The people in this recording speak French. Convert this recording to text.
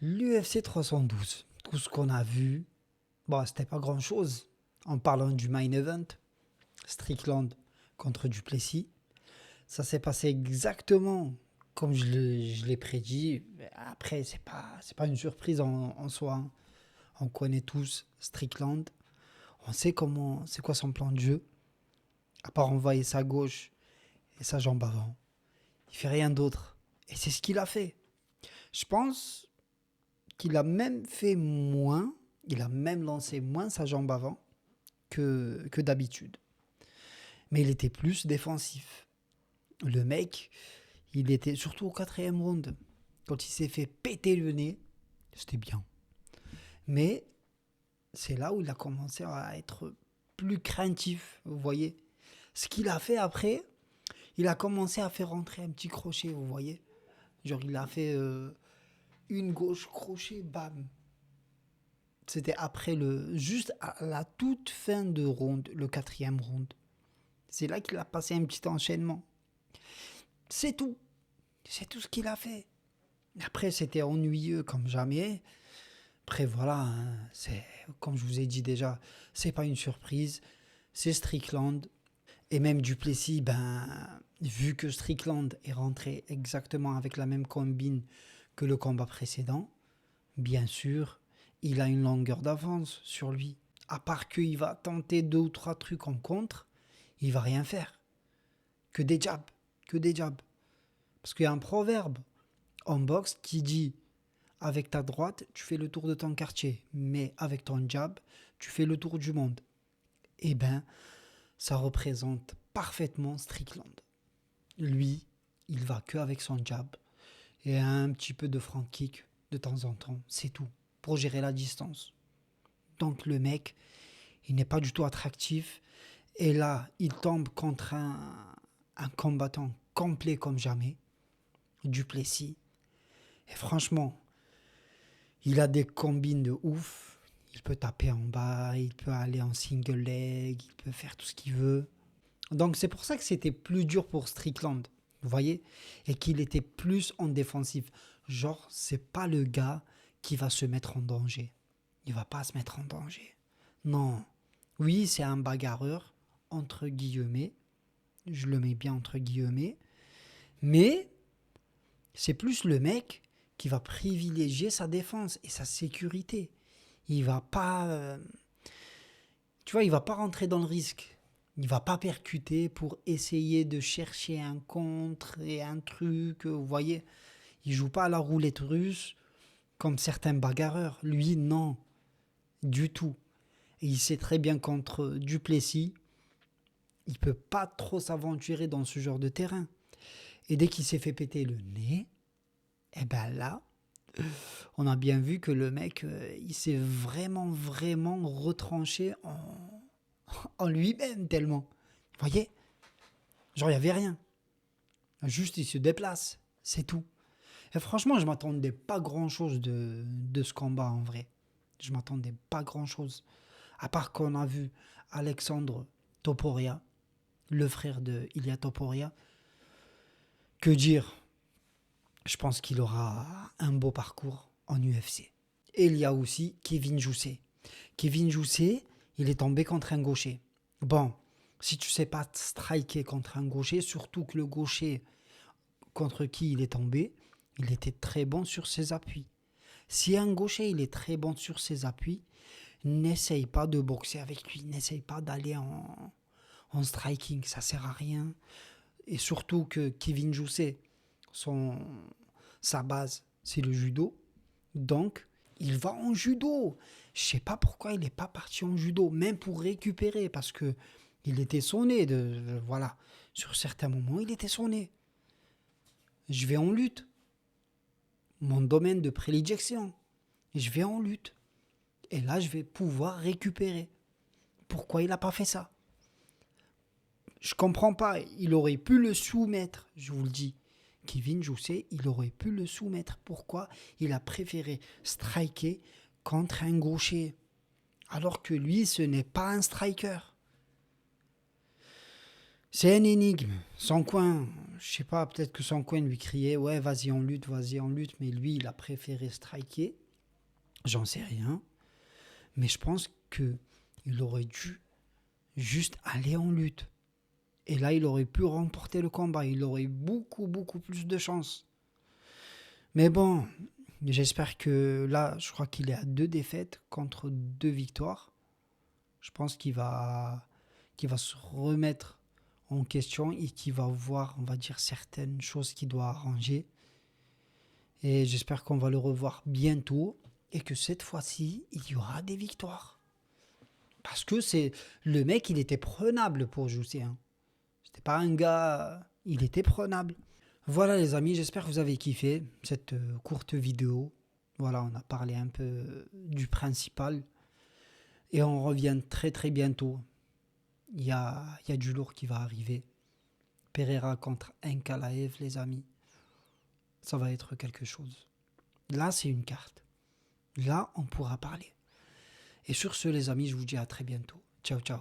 L'UFC 312, tout ce qu'on a vu, bon, c'était pas grand-chose. En parlant du main event, Strickland contre Duplessis, ça s'est passé exactement comme je l'ai prédit. Après, c'est pas une surprise en soi, hein. On connaît tous Strickland. On sait c'est quoi son plan de jeu. À part envoyer sa gauche et sa jambe avant. Il fait rien d'autre. Et c'est ce qu'il a fait. Je pense qu'il a même fait moins, il a même lancé moins sa jambe avant que d'habitude. Mais il était plus défensif. Le mec, il était surtout au quatrième round. Quand il s'est fait péter le nez, c'était bien. Mais c'est là où il a commencé à être plus craintif, vous voyez. Ce qu'il a fait après, il a commencé à faire rentrer un petit crochet, vous voyez. Genre il a fait une gauche crochet, bam. C'était après juste à la toute fin de round, le quatrième round. C'est là qu'il a passé un petit enchaînement. C'est tout. C'est tout ce qu'il a fait. Après, c'était ennuyeux comme jamais. Après, voilà, hein, c'est comme je vous ai dit déjà, c'est pas une surprise. C'est Strickland. Et même Duplessis, vu que Strickland est rentré exactement avec la même combine que le combat précédent, bien sûr, il a une longueur d'avance sur lui. À part qu'il va tenter 2 ou 3 trucs en contre, il va rien faire. Que des jabs, que des jabs. Parce qu'il y a un proverbe en boxe qui dit avec ta droite, tu fais le tour de ton quartier, mais avec ton jab, tu fais le tour du monde. Eh ben, ça représente parfaitement Strickland. Lui, il va que avec son jab et un petit peu de front kick de temps en temps, c'est tout, pour gérer la distance. Donc le mec, il n'est pas du tout attractif. Et là, il tombe contre un combattant complet comme jamais, Duplessis. Et franchement, il a des combines de ouf. Il peut taper en bas, il peut aller en single leg, il peut faire tout ce qu'il veut. Donc c'est pour ça que c'était plus dur pour Strickland, vous voyez, et qu'il était plus en défensif. Genre, c'est pas le gars qui va se mettre en danger. Il va pas se mettre en danger. Non. Oui, c'est un bagarreur, entre guillemets. Je le mets bien entre guillemets. Mais c'est plus le mec qui va privilégier sa défense et sa sécurité. Il va pas... tu vois, il va pas rentrer dans le risque. Il va pas percuter pour essayer de chercher un contre et un truc, vous voyez. Il joue pas à la roulette russe comme certains bagarreurs. Lui, non. Du tout. Et il sait très bien contre Duplessis, il peut pas trop s'aventurer dans ce genre de terrain. Et dès qu'il s'est fait péter le nez, eh ben là, on a bien vu que le mec, il s'est vraiment, vraiment retranché en lui-même tellement. Vous voyez? Genre, il n'y avait rien. Juste, il se déplace. C'est tout. Et franchement, je m'attendais pas grand-chose de ce combat en vrai. Je m'attendais pas grand-chose. À part qu'on a vu Alexandre Topuria, le frère de Ilia Topuria. Que dire? Je pense qu'il aura un beau parcours en UFC. Et il y a aussi Kevin Jousset. Kevin Jousset, il est tombé contre un gaucher. Bon, si tu sais pas striker contre un gaucher, surtout que le gaucher contre qui il est tombé, il était très bon sur ses appuis. Si un gaucher, il est très bon sur ses appuis, n'essaye pas de boxer avec lui, n'essaye pas d'aller en striking, ça sert à rien. Et surtout que Kevin Jousset, sa base, c'est le judo. Donc, il va en judo. Je sais pas pourquoi il n'est pas parti en judo, même pour récupérer, parce que il était sonné. Voilà, sur certains moments, il était sonné. Je vais en lutte. Mon domaine de prédilection. Je vais en lutte. Et là, je vais pouvoir récupérer. Pourquoi il n'a pas fait ça? Je comprends pas. Il aurait pu le soumettre, je vous le dis. Kevin Jousset, il aurait pu le soumettre. Pourquoi il a préféré striker contre un gaucher? Alors que lui, ce n'est pas un striker. C'est une énigme. Son coin, je sais pas, peut-être que son coin lui criait ouais, vas-y, on lutte, mais lui, il a préféré striker. J'en sais rien. Mais je pense que il aurait dû juste aller en lutte. Et là, il aurait pu remporter le combat. Il aurait beaucoup, beaucoup plus de chance. Mais bon, j'espère que là, je crois qu'il est à 2 défaites contre 2 victoires. Je pense qu'il va se remettre en question et qu'il va voir, on va dire, certaines choses qu'il doit arranger. Et j'espère qu'on va le revoir bientôt et que cette fois-ci, il y aura des victoires. Parce que c'est le mec, il était prenable pour Joussé. Hein. C'était pas un gars, il était prenable. Voilà les amis, j'espère que vous avez kiffé cette courte vidéo. Voilà, on a parlé un peu du principal. Et on revient très très bientôt. Il y a du lourd qui va arriver. Pereira contre Ankalaev, les amis. Ça va être quelque chose. Là, c'est une carte. Là, on pourra parler. Et sur ce, les amis, je vous dis à très bientôt. Ciao, ciao.